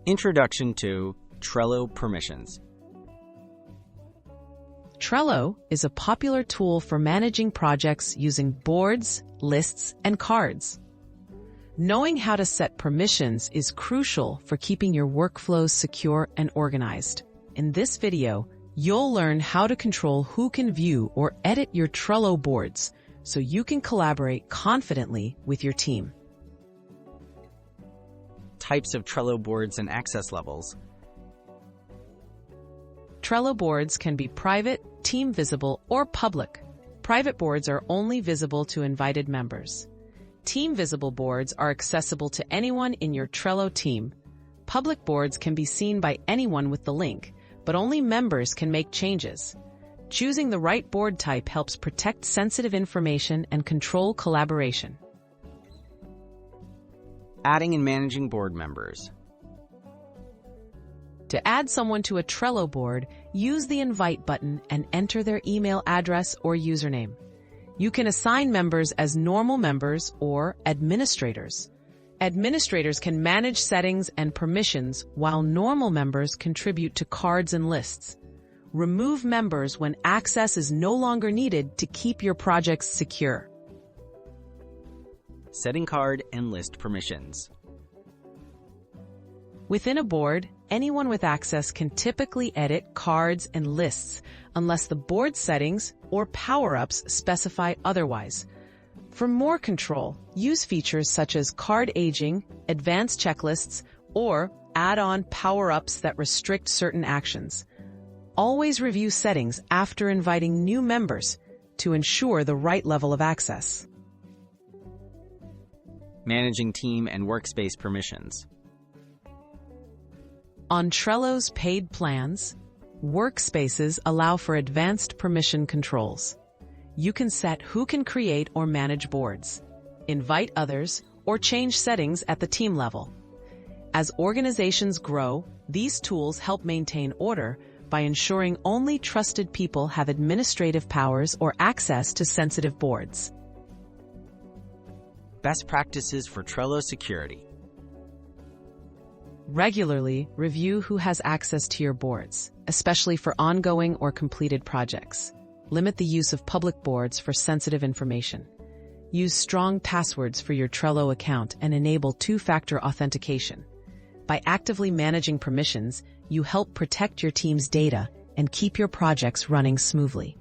Introduction to Trello Permissions. Trello is a popular tool for managing projects using boards, lists, and cards. Knowing how to set permissions is crucial for keeping your workflows secure and organized. In this video, you'll learn how to control who can view or edit your Trello boards so you can collaborate confidently with your team. Types of Trello boards and access levels. Trello boards can be private, team visible, or public. Private boards are only visible to invited members. Team visible boards are accessible to anyone in your Trello team. Public boards can be seen by anyone with the link, but only members can make changes. Choosing the right board type helps protect sensitive information and control collaboration. Adding and managing board members. To add someone to a Trello board, use the Invite button and enter their email address or username. You can assign members as normal members or administrators. Administrators can manage settings and permissions, while normal members contribute to cards and lists. Remove members when access is no longer needed to keep your projects secure. Setting card and list permissions. Within a board, anyone with access can typically edit cards and lists unless the board settings or power-ups specify otherwise. For more control, use features such as card aging, advanced checklists, or add-on power-ups that restrict certain actions. Always review settings after inviting new members to ensure the right level of access. Managing team and workspace permissions. On Trello's paid plans, Workspaces allow for advanced permission controls. You can set who can create or manage boards, invite others, or change settings at the team level. As organizations grow, these tools help maintain order by ensuring only trusted people have administrative powers or access to sensitive boards. Best practices for Trello security. Regularly review who has access to your boards, especially for ongoing or completed projects. Limit the use of public boards for sensitive information. Use strong passwords for your Trello account and enable two-factor authentication. By actively managing permissions, you help protect your team's data and keep your projects running smoothly.